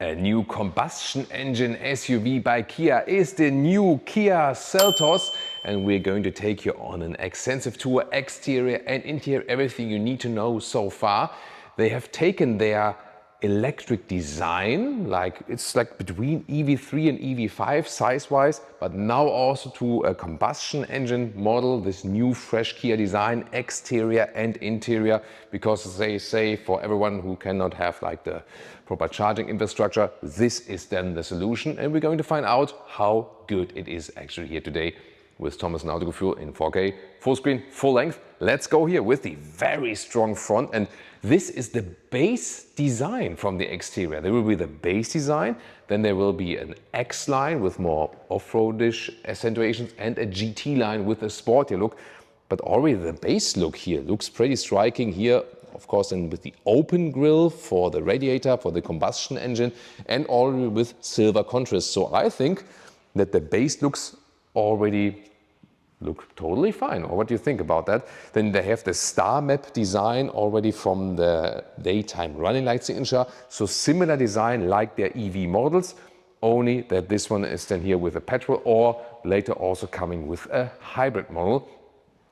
A new combustion engine SUV by Kia is the new Kia Seltos, and we're going to take you on an extensive tour, exterior and interior, everything you need to know so far. They have taken their electric design, it's like between EV3 and EV5 size-wise, but now also to a combustion engine model, this new fresh Kia design, exterior and interior, because they say for everyone who cannot have like the proper charging infrastructure, this is then the solution, and we're going to find out how good it is actually here today with Thomas and Autogefühl in 4K, full screen, full length. Let's go here with the very strong front, and this is the base design from the exterior. There will be the base design, then there will be an X line with more off-roadish accentuations and a GT line with a sportier look. But already the base look here looks pretty striking here, of course, and with the open grille for the radiator, for the combustion engine, and already with silver contrast. So I think that the base looks already look totally fine. Or what do you think about that? Then they have the star map design already from the daytime running light signature. So similar design like their EV models, only that this one is then here with a petrol or later also coming with a hybrid model.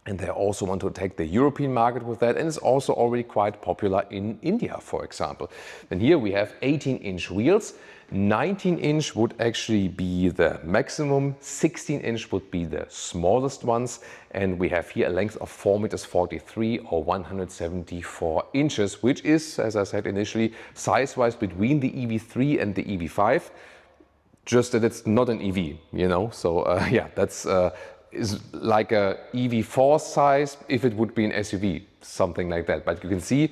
And they also want to attack the European market with that, and it's also already quite popular in India, for example. Then here we have 18-inch wheels. 19-inch would actually be the maximum, 16-inch would be the smallest ones, and we have here a length of 4.43 meters or 174 inches, which is, as I said initially, size-wise between the EV3 and the EV5, just that it's not an EV, you know, so yeah, that's is like a EV4 size if it would be an SUV, something like that. But you can see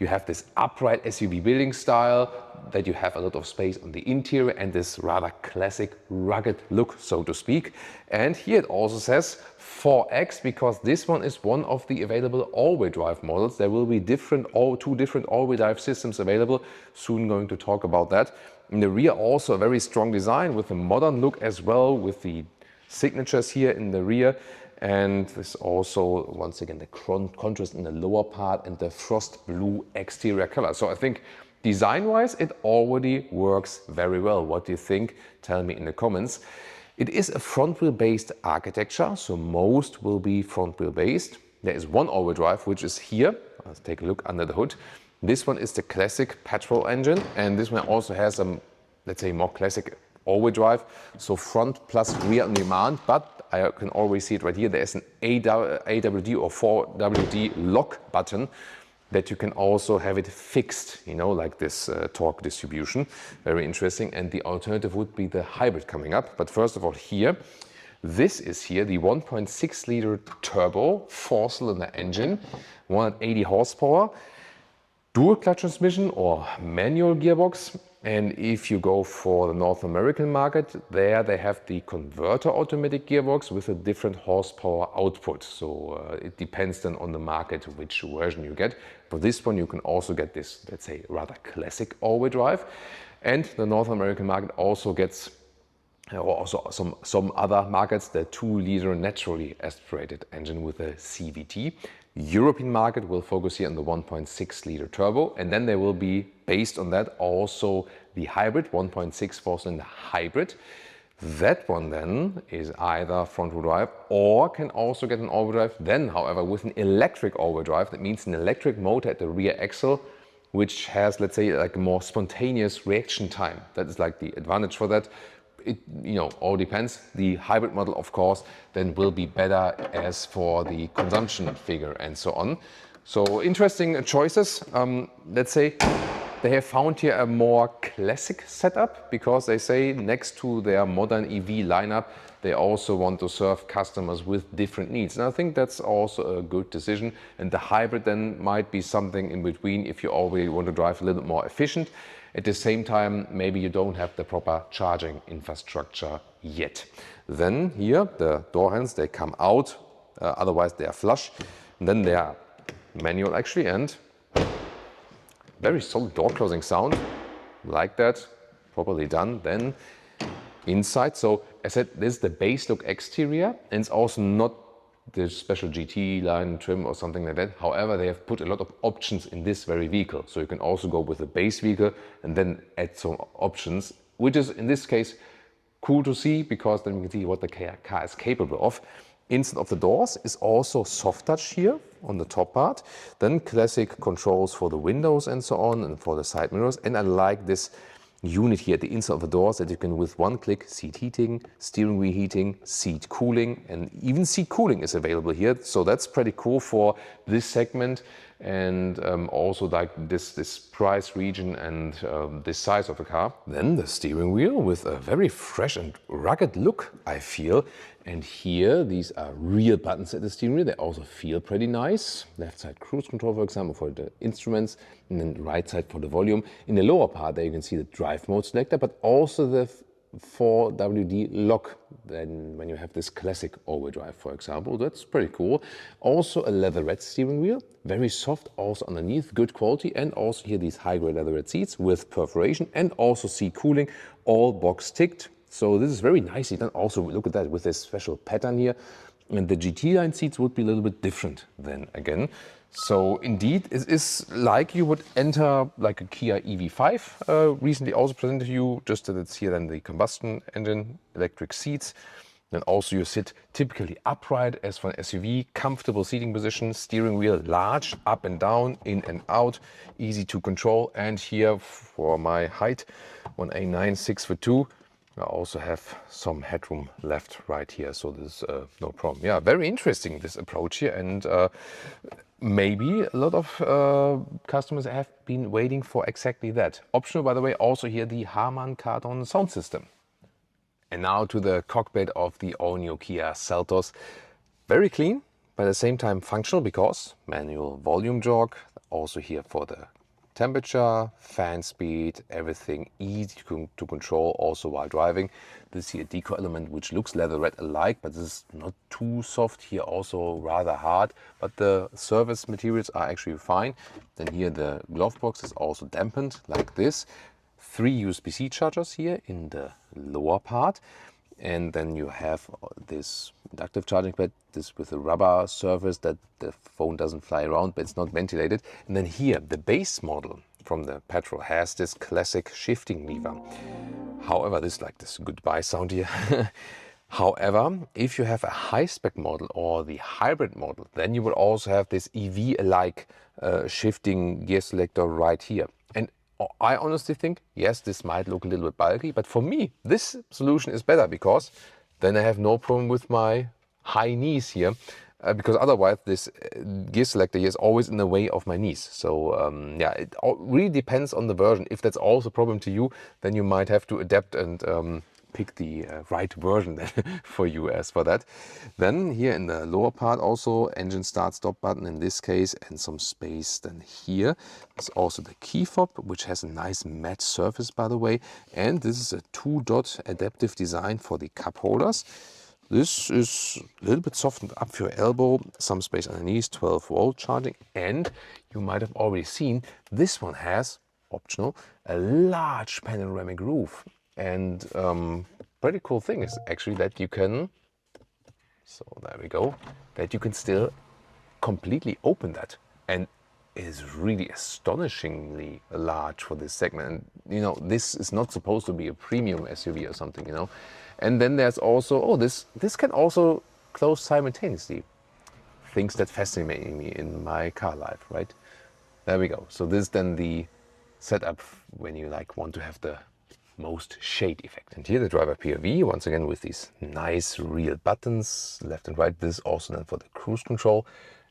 you have this upright SUV building style, that you have a lot of space on the interior and this rather classic rugged look, so to speak. And here it also says 4X, because this one is one of the available all-wheel drive models. There will be two different all-wheel drive systems available. Soon going to talk about that. In the rear also a very strong design with a modern look as well, with the signatures here in the rear, and this also once again the contrast in the lower part and the frost blue exterior color. So I think design wise it already works very well. What do you think? Tell me in the comments. It is a front wheel based architecture, so most will be front wheel based. There is one all-wheel drive which is here. Let's take a look under the hood. This one is the classic petrol engine, and this one also has some, let's say, more classic all-wheel drive, so front plus rear on demand, but I can always see it right here. There's an e-AWD or 4WD lock button that you can also have it fixed, you know, like this torque distribution. Very interesting. And the alternative would be the hybrid coming up. But first of all, here, this is here the 1.6 liter turbo 4-cylinder engine, 180 horsepower, dual clutch transmission or manual gearbox. And if you go for the North American market, there they have the converter automatic gearbox with a different horsepower output. So it depends then on the market which version you get. For this one you can also get this, let's say, rather classic all-wheel drive. And the North American market also gets, or also some other markets, the 2-liter naturally aspirated engine with a CVT. European market will focus here on the 1.6 liter turbo, and then there will be, based on that, also the hybrid 1.6 4-cylinder hybrid. That one then is either front wheel drive or can also get an all-wheel drive. Then, however, with an electric all-wheel drive, that means an electric motor at the rear axle, which has, let's say, like a more spontaneous reaction time. That is like the advantage for that. It, you know, all depends. The hybrid model, of course, then will be better as for the consumption figure and so on. So interesting choices. Let's say they have found here a more classic setup, because they say next to their modern EV lineup, they also want to serve customers with different needs. And I think that's also a good decision. And the hybrid then might be something in between if you already want to drive a little bit more efficient. At the same time, maybe you don't have the proper charging infrastructure yet. Then here, the door hands, they come out, otherwise they are flush. And then they are manual actually, and very solid door closing sound, like that, properly done. Then inside, so as I said, this is the base look exterior, and it's also not the special GT line trim or something like that. However, they have put a lot of options in this very vehicle. So you can also go with a base vehicle and then add some options, which is in this case cool to see, because then you can see what the car is capable of. Instead of the doors is also soft touch here on the top part. Then classic controls for the windows and so on, and for the side mirrors. And I like this unit here at the inside of the doors that you can with one click seat heating, steering wheel heating, seat cooling, and even seat cooling is available here. So that's pretty cool for this segment, and also like this price region and this size of a car. Then the steering wheel with a very fresh and rugged look, I feel. And here, these are real buttons at the steering wheel. They also feel pretty nice. Left side cruise control, for example, for the instruments, and then right side for the volume. In the lower part there you can see the drive mode selector, but also the 4WD lock. Then when you have this classic all-wheel drive, for example, that's pretty cool. Also a leatherette steering wheel, very soft also underneath, good quality. And also here these high-grade leatherette seats with perforation and also seat cooling, all box ticked. So this is very nicely done. Also, look at that with this special pattern here. And the GT line seats would be a little bit different then again. So indeed, it is like you would enter like a Kia EV5, recently also presented to you, just that it's here then the combustion engine, electric seats. Then also you sit typically upright as for an SUV, comfortable seating position, steering wheel large, up and down, in and out, easy to control. And here for my height, 1A9, 6'2". I also have some headroom left right here, so this is no problem. Yeah, very interesting, this approach here, and maybe a lot of customers have been waiting for exactly that. Optional, by the way, also here the Harman Kardon sound system. And now to the cockpit of the all-new Kia Seltos. Very clean, but at the same time functional, because manual volume jog, also here for the temperature, fan speed, everything easy to control also while driving. This here deco element which looks leatherette alike, but this is not too soft, here also rather hard, but the surface materials are actually fine. Then here the glove box is also dampened like this. 3 USB-C chargers here in the lower part. And then you have this inductive charging pad, this with a rubber surface that the phone doesn't fly around, but it's not ventilated. And then here, the base model from the petrol has this classic shifting lever. However, this is like this goodbye sound here. However, if you have a high-spec model or the hybrid model, then you will also have this EV-alike shifting gear selector right here. And I honestly think, yes, this might look a little bit bulky, but for me, this solution is better, because then I have no problem with my high knees here, because otherwise this gear selector here is always in the way of my knees. So yeah, it really depends on the version. If that's also a problem to you, then you might have to adapt and pick the right version then for you as for that. Then here in the lower part also engine start stop button in this case, and some space then here. There's also the key fob, which has a nice matte surface, by the way, and this is a 2-dot adaptive design for the cup holders. This is a little bit softened up for your elbow, some space underneath, 12-volt charging, and you might have already seen this one has, optional, a large panoramic roof. And pretty cool thing is actually that you can, so there we go, that you can still completely open that. And it is really astonishingly large for this segment. And you know, this is not supposed to be a premium SUV or something, you know. And then there's also, oh, this can also close simultaneously. Things that fascinate me in my car life, right? There we go. So this is then the setup when you like want to have the most shade effect. And here the driver POV, once again with these nice real buttons left and right. This is also then for the cruise control,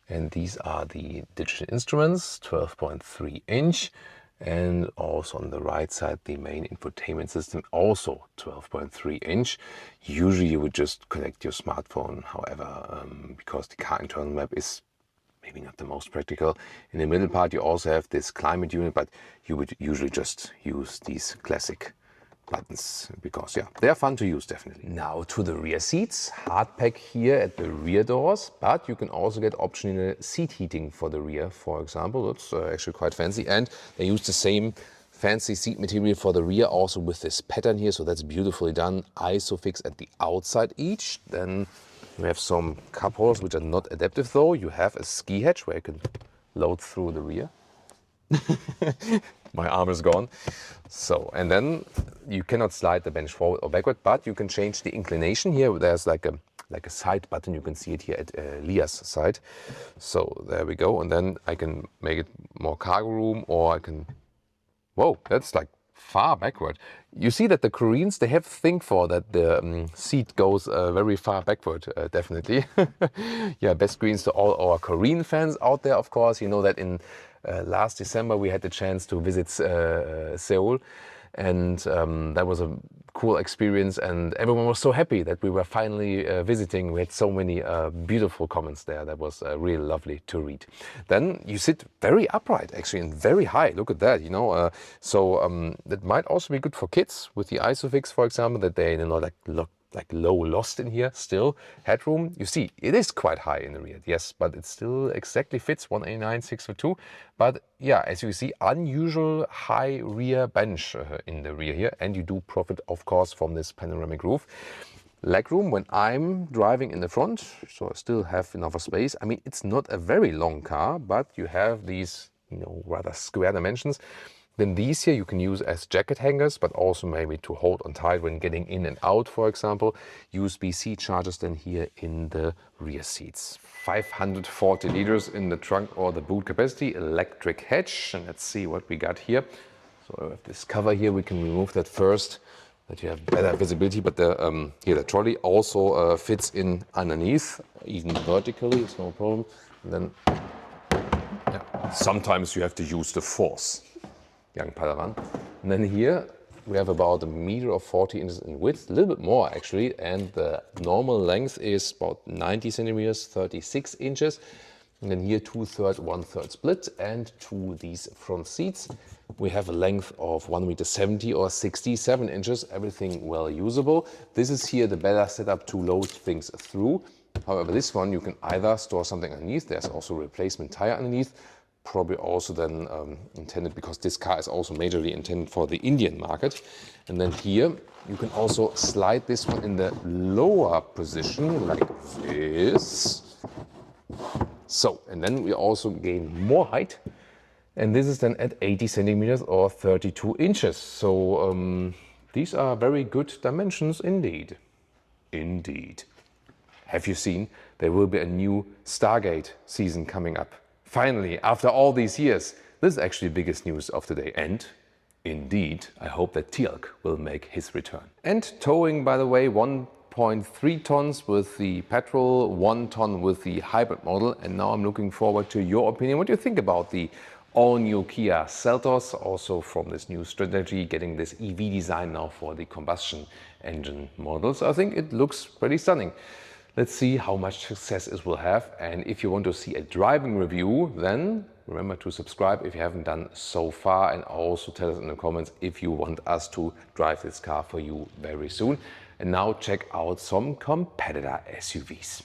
and these are the digital instruments, 12.3 inch, and also on the right side the main infotainment system, also 12.3 inch. Usually you would just connect your smartphone, however, because the car internal map is maybe not the most practical. In the middle part you also have this climate unit, but you would usually just use these classic buttons, because yeah, they're fun to use, definitely. Now to the rear seats, hard pack here at the rear doors, but you can also get optional seat heating for the rear, for example. That's actually quite fancy, and they use the same fancy seat material for the rear, also with this pattern here, so that's beautifully done. ISOFIX at the outside each. Then We have some cup holders which are not adaptive though. You have a ski hatch where you can load through the rear. My arm is gone. So, and then you cannot slide the bench forward or backward, but you can change the inclination here. There's like a side button. You can see it here at Leah's side. So there we go. And then I can make it more cargo room, or I can, whoa, that's like far backward. You see that the Koreans, they have think for that the seat goes very far backward, definitely. Yeah, best greetings to all our Korean fans out there, of course. You know that in last December we had the chance to visit Seoul, and that was a cool experience, and everyone was so happy that we were finally visiting. We had so many beautiful comments there. That was really lovely to read. Then you sit very upright actually, and very high. Look at that, you know. So that might also be good for kids with the Isofix, for example, that they, you know, like low lost in here. Still headroom, you see it is quite high in the rear, yes, but it still exactly fits 189 6'2". But yeah, as you see, unusual high rear bench in the rear here, and you do profit of course from this panoramic roof. Legroom when I'm driving in the front, so I still have enough space. I mean, it's not a very long car, but you have these, you know, rather square dimensions. Then these here you can use as jacket hangers, but also maybe to hold on tight when getting in and out, for example. USB-C chargers then here in the rear seats. 540 liters in the trunk or the boot capacity, electric hatch. And let's see what we got here. So I have this cover here, we can remove that first, that you have better visibility. But the, here the trolley also fits in underneath, even vertically, it's no problem. And then yeah, sometimes you have to use the force. Young Padawan. And then here we have about 1 meter or 40 inches in width, a little bit more actually, and the normal length is about 90 centimeters, 36 inches. And then here 2/3, 1/3 split, and to these front seats we have a length of 1.70 meter or 67 inches, everything well usable. This is here the better setup to load things through. However, this one you can either store something underneath, there's also a replacement tire underneath, probably also then intended, because this car is also majorly intended for the Indian market. And then here you can also slide this one in the lower position like this. So, and then we also gain more height, and this is then at 80 centimeters or 32 inches. So these are very good dimensions indeed. Indeed. Have you seen? There will be a new Stargate season coming up. Finally, after all these years, this is actually the biggest news of today. And indeed, I hope that Teal'c will make his return. And towing, by the way, 1.3 tons with the petrol, 1 ton with the hybrid model. And now I'm looking forward to your opinion. What do you think about the all-new Kia Seltos, also from this new strategy, getting this EV design now for the combustion engine models? I think it looks pretty stunning. Let's see how much success it will have. And if you want to see a driving review, then remember to subscribe if you haven't done so far, and also tell us in the comments if you want us to drive this car for you very soon. And now check out some competitor SUVs.